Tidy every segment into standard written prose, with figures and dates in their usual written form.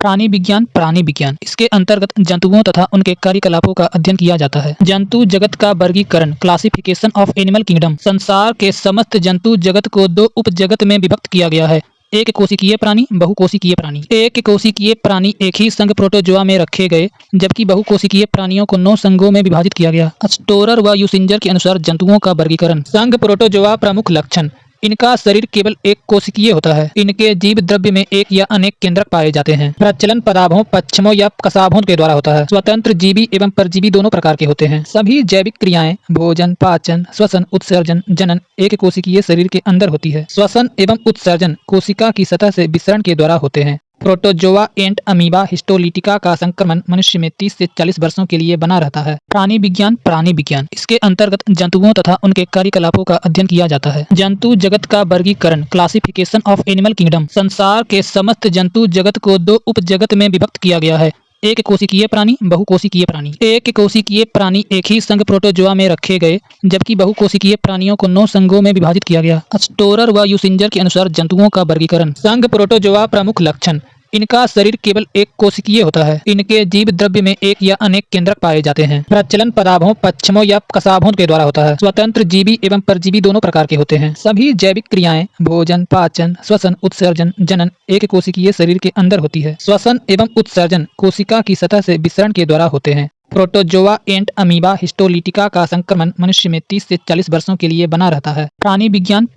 प्राणी विज्ञान इसके अंतर्गत जंतुओं तथा उनके कार्यकलापों का अध्ययन किया जाता है। जंतु जगत का वर्गीकरण क्लासिफिकेशन ऑफ एनिमल किंगडम। संसार के समस्त जंतु जगत को दो उप जगत में विभक्त किया गया है। एक कोशिकीय प्राणी, बहुकोशिकीय प्राणी। एक कोशिकीय प्राणी एक ही संघ प्रोटोजोआ में रखे गए, जबकि बहुकोशिकीय प्राणियों को 9 संघों में विभाजित किया गया। स्टोरर व यूसिंजर के अनुसार जंतुओं का वर्गीकरण। संघ प्रोटोजोआ प्रमुख लक्षण। इनका शरीर केवल एक कोशिकीय होता है। इनके जीव द्रव्य में एक या अनेक केंद्रक पाए जाते हैं। प्रचलन पदार्थों, पक्षमों या कसाभों के द्वारा होता है। स्वतंत्र जीवी एवं परजीवी दोनों प्रकार के होते हैं। सभी जैविक क्रियाएं भोजन, पाचन, श्वसन, उत्सर्जन, जनन एक कोशिकीय शरीर के अंदर होती है। श्वसन एवं उत्सर्जन कोशिका की सतह से विसरण के द्वारा होते हैं। प्रोटोजोआ एंड अमीबा हिस्टोलिटिका का संक्रमण मनुष्य में 30 से 40 वर्षों के लिए बना रहता है। प्राणी विज्ञान इसके अंतर्गत जंतुओं तथा उनके कार्यकलापों का अध्ययन किया जाता है। जंतु जगत का वर्गीकरण क्लासिफिकेशन ऑफ एनिमल किंगडम। संसार के समस्त जंतु जगत को दो उप जगत में विभक्त किया गया है। एक कोशिकीय प्राणी, बहुकोशिकीय प्राणी। एक कोशिकीय प्राणी एक ही संघ प्रोटोजोआ में रखे गए, जबकि बहुकोशिकीय प्राणियों को 9 संघों में विभाजित किया गया। स्टोरर व यूसिंजर के अनुसार जंतुओं का वर्गीकरण। संघ प्रोटोजोआ प्रमुख लक्षण। इनका शरीर केवल एक कोशिकीय होता है। इनके जीव द्रव्य में एक या अनेक केंद्रक पाए जाते हैं। प्रचलन पदार्थों, पक्षमों या कसाभों के द्वारा होता है। स्वतंत्र जीवी एवं परजीवी दोनों प्रकार के होते हैं। सभी जैविक क्रियाएं भोजन, पाचन, श्वसन, उत्सर्जन, जनन एक कोशिकीय शरीर के अंदर होती है। श्वसन एवं उत्सर्जन कोशिका की सतह से विसरण के द्वारा होते हैं। प्रोटोजोआ एंड अमीबा हिस्टोलिटिका का संक्रमण मनुष्य में 30 से 40 वर्षों के लिए बना रहता है। प्राणी विज्ञान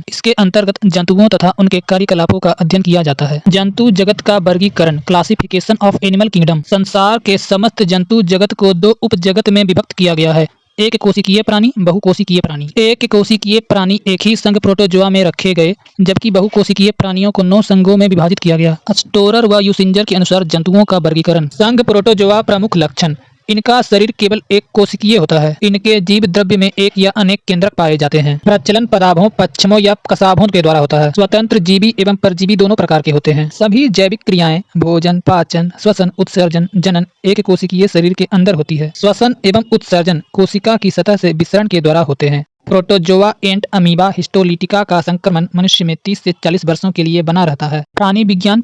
इसके अंतर्गत जंतुओं तथा उनके कार्यकलापों का अध्ययन किया जाता है। जंतु जगत का वर्गीकरण क्लासिफिकेशन ऑफ एनिमल किंगडम। संसार के समस्त जंतु जगत को दो उप जगत में विभक्त किया गया है। एक कोशिकीय प्राणी, बहुकोशिकीय प्राणी। एक कोशिकीय प्राणी एक ही संघ प्रोटोजोआ में रखे गए, जबकि बहुकोशिकीय प्राणियों को 9 संघों में विभाजित किया गया। स्टोरर व यूसिंजर के अनुसार जंतुओं का वर्गीकरण। संघ प्रोटोजोआ प्रमुख लक्षण। इनका शरीर केवल एक कोशिकीय होता है। इनके जीव द्रव्य में एक या अनेक केंद्रक पाए जाते हैं। प्रचलन पदार्थों, पक्षमों या कसाभों के द्वारा होता है। स्वतंत्र जीवी एवं परजीवी दोनों प्रकार के होते हैं। सभी जैविक क्रियाएं भोजन, पाचन, श्वसन, उत्सर्जन, जनन एक कोशिकीय शरीर के अंदर होती है। श्वसन एवं उत्सर्जन कोशिका की सतह से विसरण के द्वारा होते हैं। प्रोटोजोआ एंड अमीबा हिस्टोलिटिका का संक्रमण मनुष्य में 30 से 40 वर्षों के लिए बना रहता है। प्राणी विज्ञान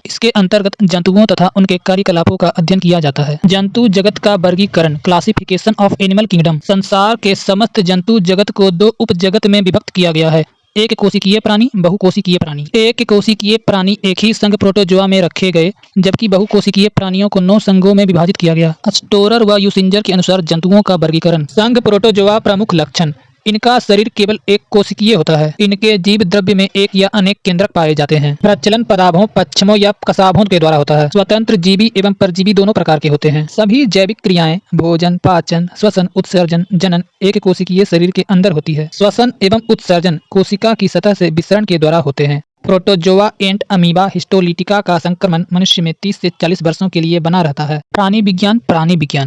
इसके अंतर्गत जंतुओं तथा उनके कार्यकलापों का अध्ययन किया जाता है। जंतु जगत का वर्गीकरण क्लासिफिकेशन ऑफ एनिमल किंगडम। संसार के समस्त जंतु जगत को दो उप जगत में विभक्त किया गया है। एक कोशिकीय प्राणी, बहुकोशिकीय प्राणी। एक कोशिकीय प्राणी एक ही संघ प्रोटोजोआ में रखे गए, जबकि बहुकोशिकीय प्राणियों को 9 संघों में विभाजित किया गया। स्टोरर व यूसिंजर के अनुसार जंतुओं का वर्गीकरण। संघ प्रोटोजोआ प्रमुख लक्षण। इनका शरीर केवल एक कोशिकीय होता है। इनके जीव द्रव्य में एक या अनेक केंद्रक पाए जाते हैं। प्रचलन पदार्थों, पक्षमों या कसाभों के द्वारा होता है। स्वतंत्र जीवी एवं परजीवी दोनों प्रकार के होते हैं। सभी जैविक क्रियाएं भोजन, पाचन, श्वसन, उत्सर्जन, जनन एक कोशिकीय शरीर के अंदर होती है। श्वसन एवं उत्सर्जन कोशिका की सतह से विसरण के द्वारा होते हैं। प्रोटोजोआ एंड अमीबा हिस्टोलिटिका का संक्रमण मनुष्य में 30 से 40 वर्षों के लिए बना रहता है। प्राणी विज्ञान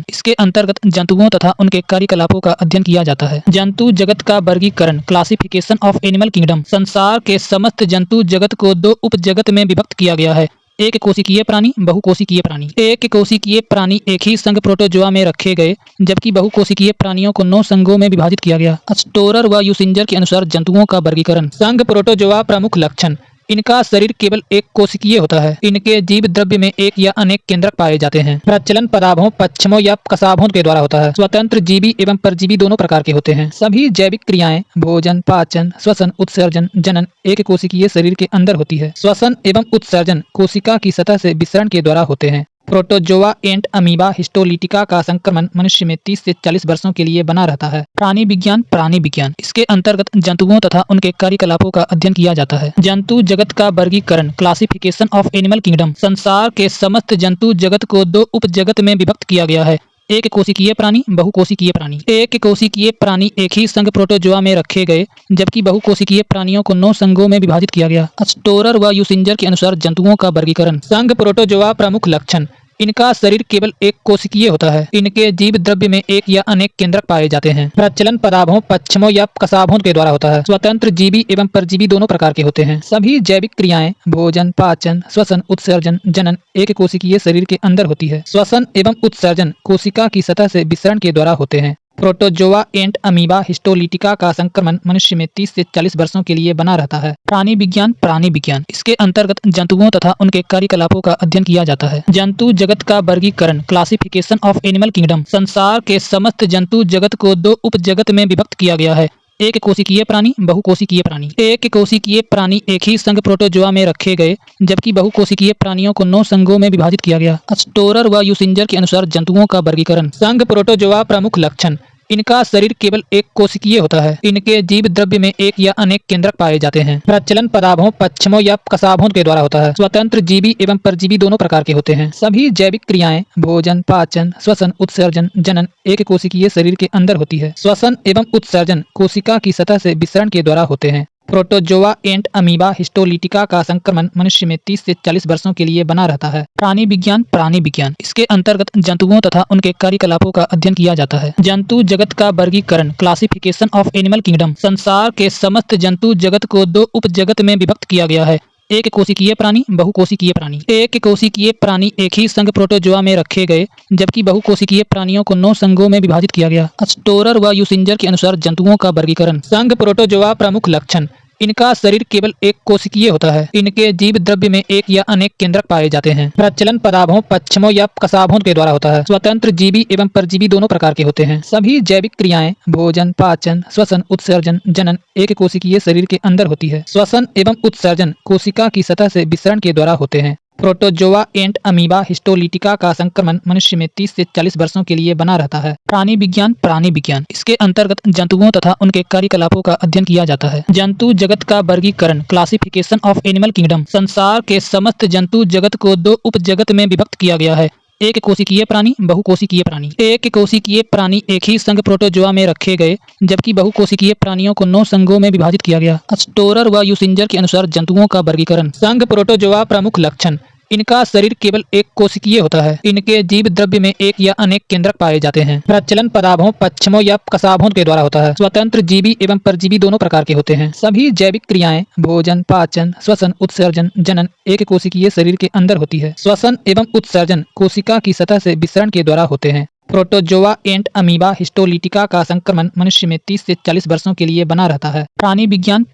इसके अंतर्गत जंतुओं तथा उनके कार्यकलापों का अध्ययन किया जाता है। जंतु जगत का वर्गीकरण क्लासिफिकेशन ऑफ एनिमल किंगडम। संसार के समस्त जंतु जगत को दो उप जगत में विभक्त किया गया है। एक कोशिकीय प्राणी, बहुकोशिकीय प्राणी। एक कोशिकीय प्राणी एक ही संघ प्रोटोजोआ में रखे गए, जबकि बहुकोशिकीय प्राणियों को 9 संघों में विभाजित किया गया। स्टोरर व यूसिंजर के अनुसार जंतुओं का वर्गीकरण। संघ प्रोटोजोआ प्रमुख लक्षण। इनका शरीर केवल एक कोशिकीय होता है। इनके जीव द्रव्य में एक या अनेक केंद्रक पाए जाते हैं। प्रचलन पदार्थों, पक्षमों या कसाभों के द्वारा होता है। स्वतंत्र जीवी एवं परजीवी दोनों प्रकार के होते हैं। सभी जैविक क्रियाएं भोजन, पाचन, श्वसन, उत्सर्जन, जनन एक कोशिकीय शरीर के अंदर होती है। श्वसन एवं उत्सर्जन कोशिका की सतह से विसरण के द्वारा होते हैं। प्रोटोजोआ एंड अमीबा हिस्टोलिटिका का संक्रमण मनुष्य में 30 से 40 वर्षों के लिए बना रहता है। प्राणी विज्ञान इसके अंतर्गत जंतुओं तथा उनके कार्यकलापों का अध्ययन किया जाता है। जंतु जगत का वर्गीकरण क्लासिफिकेशन ऑफ एनिमल किंगडम। संसार के समस्त जंतु जगत को दो उप जगत में विभक्त किया गया है। एक कोशिकीय प्राणी, बहुकोशिकीय प्राणी। एक कोशिकीय प्राणी एक ही संघ प्रोटोजोआ में रखे गए, जबकि बहुकोशिकीय प्राणियों को 9 संघों में विभाजित किया गया। स्टोरर व यूसिंजर के अनुसार जंतुओं का वर्गीकरण। संघ प्रोटोजोआ प्रमुख लक्षण। इनका शरीर केवल एक कोशिकीय होता है। इनके जीव द्रव्य में एक या अनेक केंद्रक पाए जाते हैं। प्रचलन पदार्थों, पक्षमों या कसाभों के द्वारा होता है। स्वतंत्र जीवी एवं परजीवी दोनों प्रकार के होते हैं। सभी जैविक क्रियाएं भोजन, पाचन, श्वसन, उत्सर्जन, जनन एक कोशिकीय शरीर के अंदर होती है। श्वसन एवं उत्सर्जन कोशिका की सतह से विसरण के द्वारा होते हैं। प्रोटोजोआ एंड अमीबा हिस्टोलिटिका का संक्रमण मनुष्य में 30 से 40 वर्षों के लिए बना रहता है। प्राणी विज्ञान इसके अंतर्गत जंतुओं तथा उनके कार्यकलापों का अध्ययन किया जाता है। जंतु जगत का वर्गीकरण क्लासिफिकेशन ऑफ एनिमल किंगडम। संसार के समस्त जंतु जगत को 2 उपजगत में विभक्त किया गया है। एक कोशिकीय प्राणी, बहुकोशिकीय प्राणी। एक कोशिकीय प्राणी एक ही संघ प्रोटोजोआ में रखे गए, जबकि बहुकोशिकीय प्राणियों को 9 संघों में विभाजित किया गया। स्टोरर व यूसिंजर के अनुसार जंतुओं का वर्गीकरण। संघ प्रोटोजोआ प्रमुख लक्षण। इनका शरीर केवल एक कोशिकीय होता है। इनके जीव द्रव्य में एक या अनेक केंद्रक पाए जाते हैं। प्रचलन पदार्थों, पश्चिमों या कसाभों के द्वारा होता है। स्वतंत्र जीवी एवं परजीवी दोनों प्रकार के होते हैं। सभी जैविक क्रियाएं भोजन, पाचन, श्वसन, उत्सर्जन, जनन एक कोशिकीय शरीर के अंदर होती है। श्वसन एवं उत्सर्जन कोशिका की सतह से विसरण के द्वारा होते हैं। प्रोटोजोआ एंड अमीबा हिस्टोलिटिका का संक्रमण मनुष्य में 30 से 40 वर्षों के लिए बना रहता है। प्राणी विज्ञान इसके अंतर्गत जंतुओं तथा उनके कार्यकलापों का अध्ययन किया जाता है। जंतु जगत का वर्गीकरण क्लासिफिकेशन ऑफ एनिमल किंगडम। संसार के समस्त जंतु जगत को 2 उपजगत में विभक्त किया गया है। एक कोशिकीय प्राणी, बहुकोशिकीय प्राणी। एक कोशिकीय प्राणी एक ही संघ प्रोटोजोआ में रखे गए, जबकि बहुकोशिकीय प्राणियों को 9 संघों में विभाजित किया गया। स्टोरर व यूसिंजर के अनुसार जंतुओं का वर्गीकरण। संघ प्रोटोजोआ प्रमुख लक्षण। इनका शरीर केवल एक कोशिकीय होता है। इनके जीव द्रव्य में एक या अनेक केंद्रक पाए जाते हैं। प्रचलन पदार्थों, पश्चिमों या कसाभों के द्वारा होता है। स्वतंत्र जीवी एवं परजीवी दोनों प्रकार के होते हैं। सभी जैविक क्रियाएं भोजन, पाचन, श्वसन, उत्सर्जन, जनन एक कोशिकीय शरीर के अंदर होती है। श्वसन एवं उत्सर्जन कोशिका की सतह से विसरण के द्वारा होते हैं। प्रोटोजोआ एंड अमीबा हिस्टोलिटिका का संक्रमण मनुष्य में 30 से 40 वर्षों के लिए बना रहता है। प्राणी विज्ञान इसके अंतर्गत जंतुओं तथा उनके कार्यकलापों का अध्ययन किया जाता है। जंतु जगत का वर्गीकरण क्लासिफिकेशन ऑफ एनिमल किंगडम। संसार के समस्त जंतु जगत को 2 उपजगत में विभक्त किया गया है। एक कोशिकीय प्राणी, बहुकोशिकीय प्राणी। एक कोशिकीय प्राणी एक ही संघ प्रोटोजोआ में रखे गए, जबकि बहुकोशिकीय प्राणियों को 9 संघों में विभाजित किया गया। स्टोरर व यूसिंजर के अनुसार जंतुओं का वर्गीकरण। संघ प्रोटोजोआ प्रमुख लक्षण। इनका शरीर केवल एक कोशिकीय होता है। इनके जीव द्रव्य में एक या अनेक केंद्रक पाए जाते हैं। प्रचलन पदार्थों, पश्चिमों या कसाभों के द्वारा होता है। स्वतंत्र जीवी एवं परजीवी दोनों प्रकार के होते हैं। सभी जैविक क्रियाएं भोजन, पाचन, श्वसन, उत्सर्जन, जनन एक कोशिकीय शरीर के अंदर होती है। श्वसन एवं उत्सर्जन कोशिका की सतह से विसरण के द्वारा होते हैं। प्रोटोजोआ एंड अमीबा हिस्टोलिटिका का संक्रमण मनुष्य में 30 से 40 वर्षों के लिए बना रहता है। प्राणी विज्ञान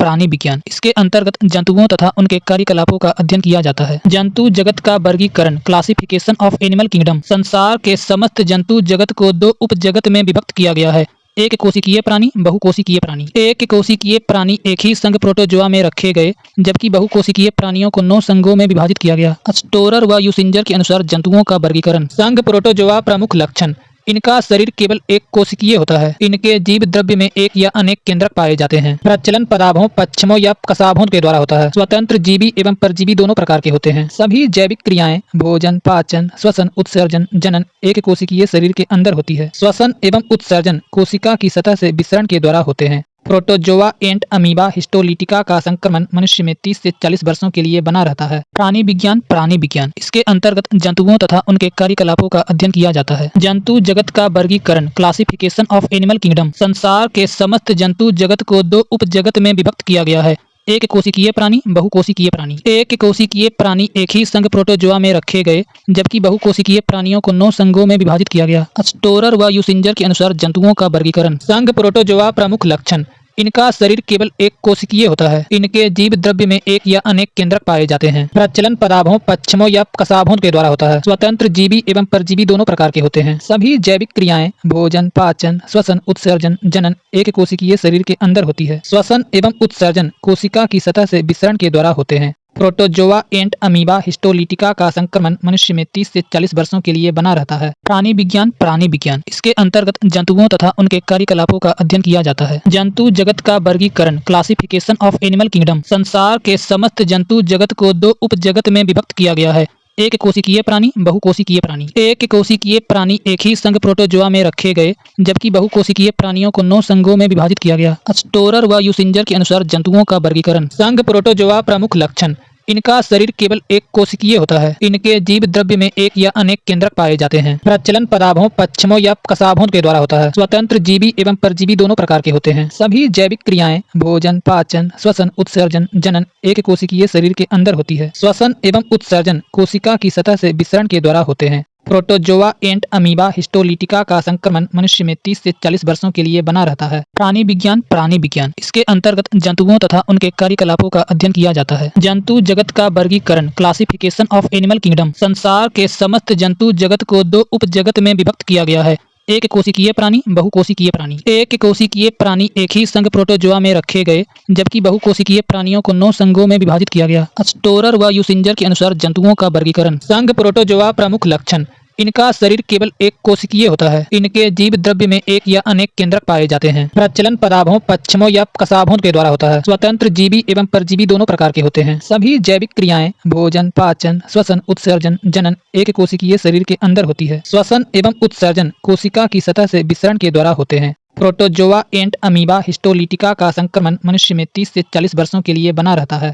इसके अंतर्गत जंतुओं तथा उनके कार्यकलापों का अध्ययन किया जाता है। जंतु जगत का वर्गीकरण क्लासिफिकेशन ऑफ एनिमल किंगडम। संसार के समस्त जंतु जगत को 2 उपजगत में विभक्त किया गया है। एक कोशिकीय प्राणी, बहुकोशिकीय प्राणी। एक कोशिकीय प्राणी एक ही संघ प्रोटोजोआ में रखे गए, जबकि बहुकोशिकीय प्राणियों को 9 संघों में विभाजित किया गया। स्टोरर व यूसिंजर के अनुसार जंतुओं का वर्गीकरण। संघ प्रोटोजोआ प्रमुख लक्षण। इनका शरीर केवल एक कोशिकीय होता है। इनके जीव द्रव्य में एक या अनेक केंद्रक पाए जाते हैं। प्रचलन पदार्थों, पश्चिमों या कसाभों के द्वारा होता है। स्वतंत्र जीवी एवं परजीवी दोनों प्रकार के होते हैं। सभी जैविक क्रियाएं भोजन, पाचन, श्वसन, उत्सर्जन, जनन एक कोशिकीय शरीर के अंदर होती है। श्वसन एवं उत्सर्जन कोशिका की सतह से विसरण के द्वारा होते हैं। प्रोटोजोआ एंड अमीबा हिस्टोलिटिका का संक्रमण मनुष्य में 30 से 40 वर्षों के लिए बना रहता है। प्राणी विज्ञान इसके अंतर्गत जंतुओं तथा उनके कार्यकलापों का अध्ययन किया जाता है। जंतु जगत का वर्गीकरण क्लासिफिकेशन ऑफ एनिमल किंगडम। संसार के समस्त जंतु जगत को 2 उपजगत में विभक्त किया गया है। एक कोशिकीय प्राणी, बहुकोशिकीय प्राणी। एक कोशिकीय प्राणी एक ही संघ प्रोटोजोआ में रखे गए, जबकि बहुकोशिकीय प्राणियों को 9 संघों में विभाजित किया गया। स्टोरर व यूसिंजर के अनुसार जंतुओं का वर्गीकरण। संघ प्रोटोजोआ प्रमुख लक्षण। इनका शरीर केवल एक कोशिकीय होता है। इनके जीव द्रव्य में एक या अनेक केंद्रक पाए जाते हैं। प्रचलन पदार्थों, पश्चिमों या कसाभों के द्वारा होता है। स्वतंत्र जीवी एवं परजीवी दोनों प्रकार के होते हैं। सभी जैविक क्रियाएं भोजन, पाचन, श्वसन, उत्सर्जन, जनन एक कोशिकीय शरीर के अंदर होती है। श्वसन एवं उत्सर्जन कोशिका की सतह से विसरण के द्वारा होते हैं। प्रोटोजोआ एंड अमीबा हिस्टोलिटिका का संक्रमण मनुष्य में 30 से 40 वर्षों के लिए बना रहता है। प्राणी विज्ञान इसके अंतर्गत जंतुओं तथा उनके कार्यकलापों का अध्ययन किया जाता है। जंतु जगत का वर्गीकरण क्लासिफिकेशन ऑफ एनिमल किंगडम। संसार के समस्त जंतु जगत को 2 उपजगत में विभक्त किया गया है। एक कोशिकीय प्राणी, बहुकोशिकीय प्राणी। एक कोशिकीय प्राणी एक ही संघ प्रोटोजोआ में रखे गए, जबकि बहुकोशिकीय प्राणियों को 9 संघों में विभाजित किया गया। स्टोरर व यूसिंजर के अनुसार जंतुओं का वर्गीकरण। संघ प्रोटोजोआ प्रमुख लक्षण। इनका शरीर केवल एक कोशिकीय होता है। इनके जीव द्रव्य में एक या अनेक केंद्रक पाए जाते हैं। प्रचलन पदार्थों, पश्चिमों या कसाभों के द्वारा होता है। स्वतंत्र जीवी एवं परजीवी दोनों प्रकार के होते हैं। सभी जैविक क्रियाएं भोजन, पाचन, श्वसन, उत्सर्जन, जनन एक कोशिकीय शरीर के अंदर होती है। श्वसन एवं उत्सर्जन कोशिका की सतह से विसरण के द्वारा होते हैं। प्रोटोजोआ एंड अमीबा हिस्टोलिटिका का संक्रमण मनुष्य में 30 से 40 वर्षों के लिए बना रहता है। प्राणी विज्ञान इसके अंतर्गत जंतुओं तथा उनके कार्यकलापों का अध्ययन किया जाता है। जंतु जगत का वर्गीकरण, क्लासिफिकेशन ऑफ एनिमल किंगडम। संसार के समस्त जंतु जगत को दो उपजगत में विभक्त किया गया है। एक कोशिकीय प्राणी, बहुकोशिकीय प्राणी। एक कोशिकीय प्राणी एक ही संघ प्रोटोजोआ में रखे गए, जबकि बहुकोशिकीय प्राणियों को 9 संघों में विभाजित किया गया। स्टोरर व यूसिंजर के अनुसार जंतुओं का वर्गीकरण। संघ प्रोटोजोआ प्रमुख लक्षण: इनका शरीर केवल एक कोशिकीय होता है। इनके जीव द्रव्य में एक या अनेक केंद्रक पाए जाते हैं। प्रचलन पराभों, पश्चिमों या कसाभों के द्वारा होता है। स्वतंत्र जीवी एवं परजीवी दोनों प्रकार के होते हैं। सभी जैविक क्रियाएं, भोजन, पाचन, श्वसन, उत्सर्जन, जनन एक कोशिकीय शरीर के अंदर होती है। श्वसन एवं उत्सर्जन कोशिका की सतह से विसरण के द्वारा होते हैं। प्रोटोजोआ एंड अमीबा हिस्टोलिटिका का संक्रमण मनुष्य में 30 से 40 वर्षों के लिए बना रहता है।